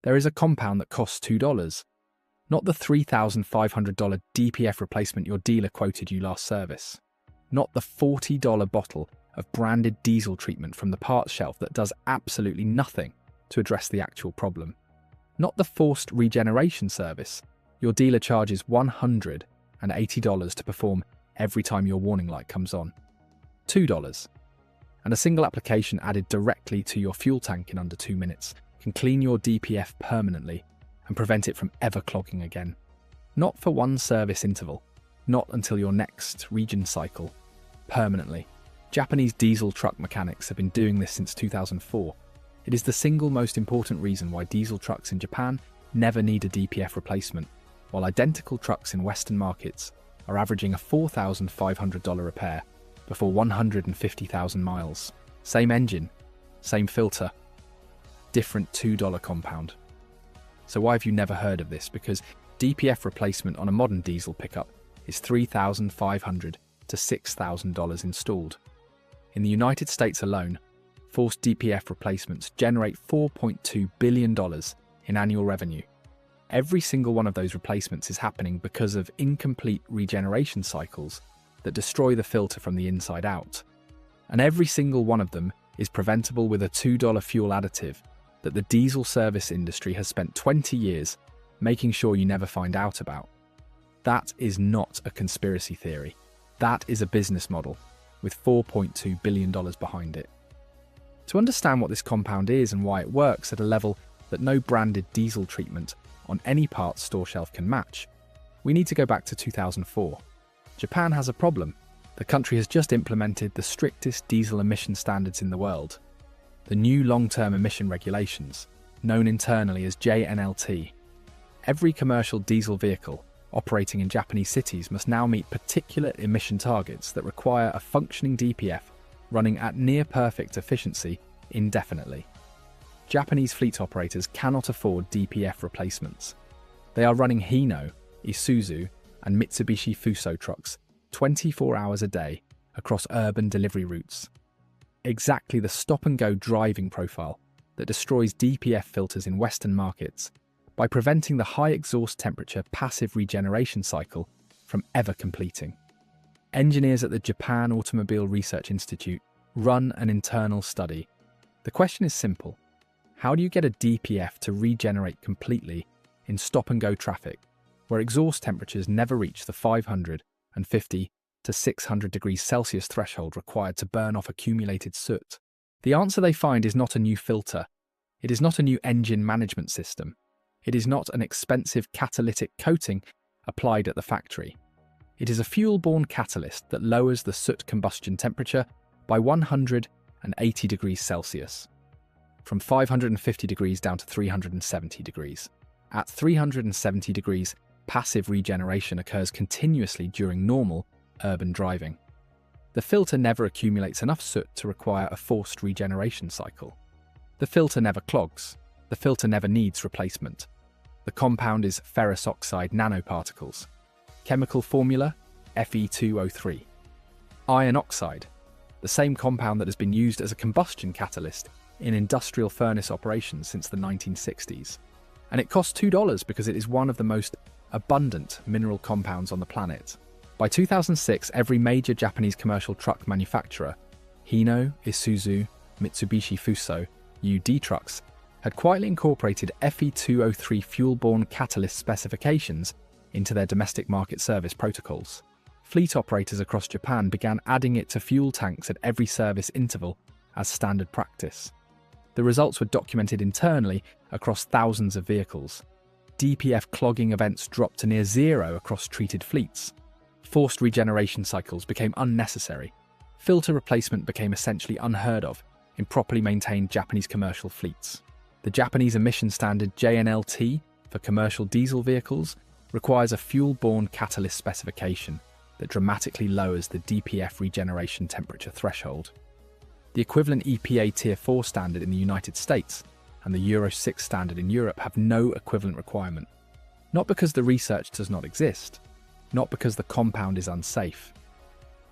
There is a compound that costs $2, not the $3,500 DPF replacement your dealer quoted you last service, not the $40 bottle of branded diesel treatment from the parts shelf that does absolutely nothing to address the actual problem, not the forced regeneration service your dealer charges $180 to perform every time your warning light comes on. $2. And a single application added directly to your fuel tank in under 2 minutes can clean your DPF permanently and prevent it from ever clogging again. Not for one service interval, not until your next regen cycle, permanently. Japanese diesel truck mechanics have been doing this since 2004. It is the single most important reason why diesel trucks in Japan never need a DPF replacement, while identical trucks in Western markets are averaging a $4,500 repair before 150,000 miles. Same engine, same filter, different $2 compound. So why have you never heard of this? Because DPF replacement on a modern diesel pickup is $3,500 to $6,000 installed. In the United States alone, forced DPF replacements generate $4.2 billion in annual revenue. Every single one of those replacements is happening because of incomplete regeneration cycles that destroy the filter from the inside out. And every single one of them is preventable with a $2 fuel additive that the diesel service industry has spent 20 years making sure you never find out about. That is not a conspiracy theory. That is a business model with $4.2 billion behind it. To understand what this compound is and why it works at a level that no branded diesel treatment on any parts store shelf can match, we need to go back to 2004. Japan has a problem. The country has just implemented the strictest diesel emission standards in the world. The new long-term emission regulations, known internally as JNLT. Every commercial diesel vehicle operating in Japanese cities must now meet particulate emission targets that require a functioning DPF running at near-perfect efficiency indefinitely. Japanese fleet operators cannot afford DPF replacements. They are running Hino, Isuzu, and Mitsubishi Fuso trucks 24 hours a day across urban delivery routes. Exactly the stop-and-go driving profile that destroys DPF filters in Western markets by preventing the high exhaust temperature passive regeneration cycle from ever completing. Engineers at the Japan Automobile Research Institute run an internal study. The question is simple. How do you get a DPF to regenerate completely in stop-and-go traffic where exhaust temperatures never reach the 550 to 600 degrees Celsius threshold required to burn off accumulated soot? The answer they find is not a new filter. It is not a new engine management system. It is not an expensive catalytic coating applied at the factory. It is a fuel-borne catalyst that lowers the soot combustion temperature by 180 degrees Celsius, from 550 degrees down to 370 degrees. At 370 degrees, passive regeneration occurs continuously during normal urban driving. The filter never accumulates enough soot to require a forced regeneration cycle. The filter never clogs. The filter never needs replacement. The compound is ferrous oxide nanoparticles. Chemical formula, Fe2O3. Iron oxide, the same compound that has been used as a combustion catalyst in industrial furnace operations since the 1960s. And it costs $2 because it is one of the most abundant mineral compounds on the planet. By 2006, every major Japanese commercial truck manufacturer, Hino, Isuzu, Mitsubishi Fuso, UD trucks, had quietly incorporated Fe2O3 fuel-borne catalyst specifications into their domestic market service protocols. Fleet operators across Japan began adding it to fuel tanks at every service interval as standard practice. The results were documented internally across thousands of vehicles. DPF clogging events dropped to near zero across treated fleets. Forced regeneration cycles became unnecessary. Filter replacement became essentially unheard of in properly maintained Japanese commercial fleets. The Japanese emission standard JNLT for commercial diesel vehicles requires a fuel-borne catalyst specification that dramatically lowers the DPF regeneration temperature threshold. The equivalent EPA Tier 4 standard in the United States and the Euro 6 standard in Europe have no equivalent requirement. Not because the research does not exist, not because the compound is unsafe,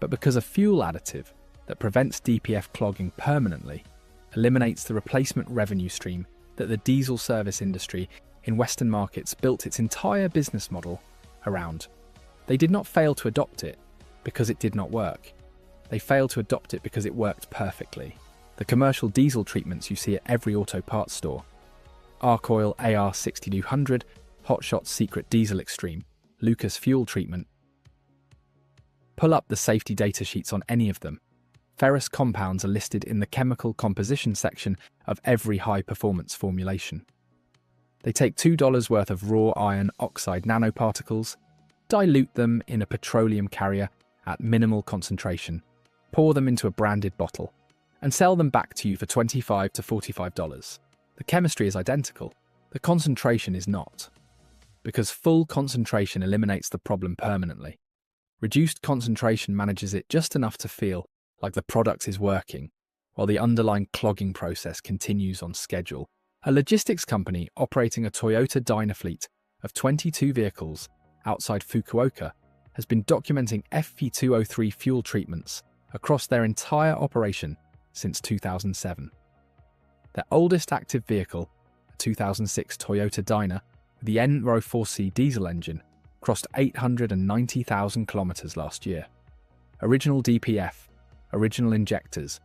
but because a fuel additive that prevents DPF clogging permanently eliminates the replacement revenue stream that the diesel service industry in Western markets built its entire business model around. They did not fail to adopt it because it did not work. They failed to adopt it because it worked perfectly. The commercial diesel treatments you see at every auto parts store: Arc Oil AR 6200, Hot Shot Secret Diesel Extreme, Lucas Fuel Treatment. Pull up the safety data sheets on any of them. Ferrous compounds are listed in the chemical composition section of every high-performance formulation. They take $2 worth of raw iron oxide nanoparticles, dilute them in a petroleum carrier at minimal concentration, pour them into a branded bottle, and sell them back to you for $25 to $45. The chemistry is identical. The concentration is not, because full concentration eliminates the problem permanently. Reduced concentration manages it just enough to feel like the product is working, while the underlying clogging process continues on schedule. A logistics company operating a Toyota Dyna fleet of 22 vehicles outside Fukuoka has been documenting FP203 fuel treatments across their entire operation since 2007. Their oldest active vehicle, a 2006 Toyota Dyna with the N-Ro4C diesel engine, crossed 890,000 kilometers last year. Original DPF, original injectors,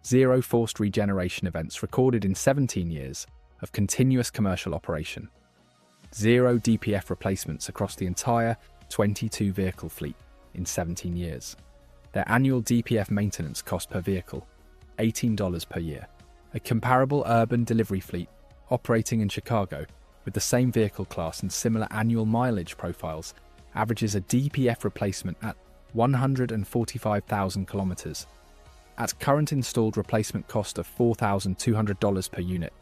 zero forced regeneration events recorded in 17 years of continuous commercial operation. Zero DPF replacements across the entire 22 vehicle fleet in 17 years. Their annual DPF maintenance cost per vehicle, $18 per year. A comparable urban delivery fleet operating in Chicago with the same vehicle class and similar annual mileage profiles averages a DPF replacement at 145,000 kilometers. At current installed replacement cost of $4,200 per unit,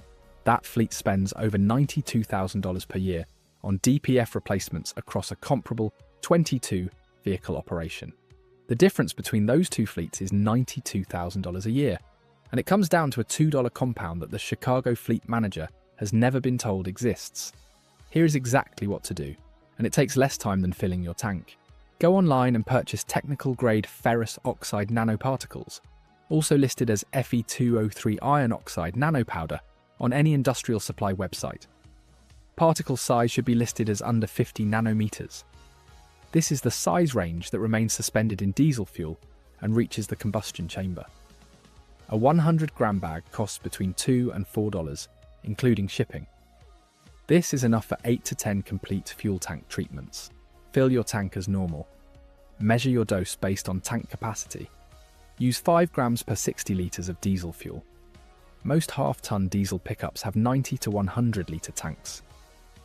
that fleet spends over $92,000 per year on DPF replacements across a comparable 22 vehicle operation. The difference between those two fleets is $92,000 a year, and it comes down to a $2 compound that the Chicago fleet manager has never been told exists. Here is exactly what to do, and it takes less time than filling your tank. Go online and purchase technical-grade ferrous oxide nanoparticles, also listed as Fe2O3 iron oxide nanopowder, on any industrial supply website. Particle size should be listed as under 50 nanometers. This is the size range that remains suspended in diesel fuel and reaches the combustion chamber. A 100-gram bag costs between $2 and $4, including shipping. This is enough for 8 to 10 complete fuel tank treatments. Fill your tank as normal. Measure your dose based on tank capacity. Use 5 grams per 60 litres of diesel fuel. Most half-ton diesel pickups have 90 to 100-litre tanks.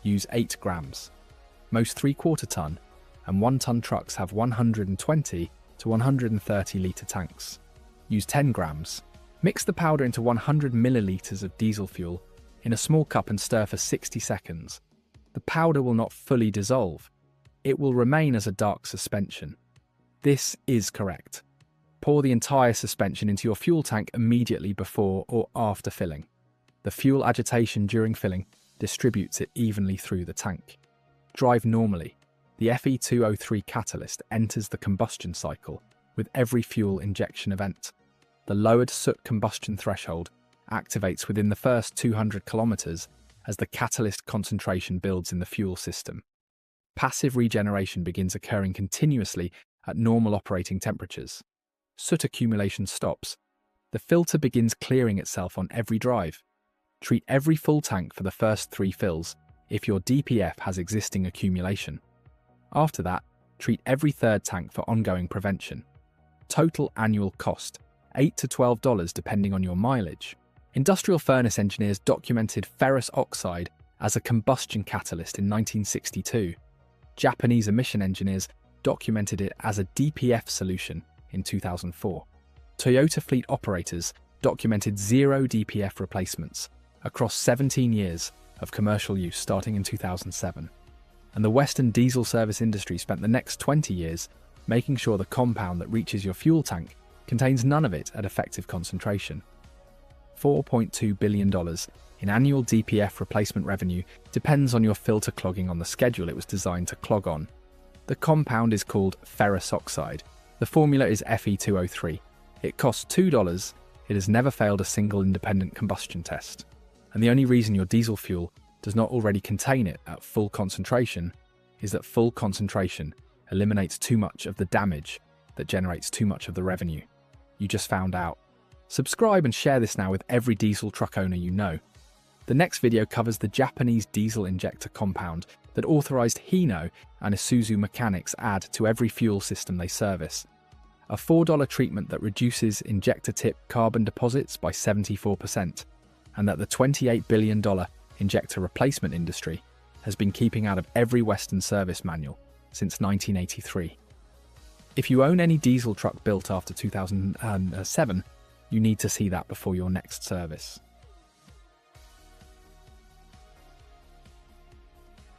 Use 8 grams. Most 3/4-ton and 1-ton trucks have 120 to 130-litre tanks. Use 10 grams. Mix the powder into 100 millilitres of diesel fuel in a small cup and stir for 60 seconds. The powder will not fully dissolve. It will remain as a dark suspension. This is correct. Pour the entire suspension into your fuel tank immediately before or after filling. The fuel agitation during filling distributes it evenly through the tank. Drive normally. The Fe2O3 catalyst enters the combustion cycle with every fuel injection event. The lowered soot combustion threshold activates within the first 200 kilometers as the catalyst concentration builds in the fuel system. Passive regeneration begins occurring continuously at normal operating temperatures. Soot accumulation stops. The filter begins clearing itself on every drive. Treat every full tank for the first 3 fills if your DPF has existing accumulation. After that, treat every 3rd tank for ongoing prevention. Total annual cost, $8 to $12 depending on your mileage. Industrial furnace engineers documented ferrous oxide as a combustion catalyst in 1962. Japanese emission engineers documented it as a DPF solution in 2004. Toyota fleet operators documented 0 DPF replacements across 17 years of commercial use starting in 2007. And the Western diesel service industry spent the next 20 years making sure the compound that reaches your fuel tank contains none of it at effective concentration. $4.2 billion in annual DPF replacement revenue depends on your filter clogging on the schedule it was designed to clog on. The compound is called ferrous oxide. The formula is Fe2O3. It costs $2. It has never failed a single independent combustion test. And the only reason your diesel fuel does not already contain it at full concentration is that full concentration eliminates too much of the damage that generates too much of the revenue. You just found out. Subscribe and share this now with every diesel truck owner you know. The next video covers the Japanese diesel injector compound that authorized Hino and Isuzu mechanics add to every fuel system they service. A $4 treatment that reduces injector tip carbon deposits by 74%, and that the $28 billion injector replacement industry has been keeping out of every Western service manual since 1983. If you own any diesel truck built after 2007, you need to see that before your next service.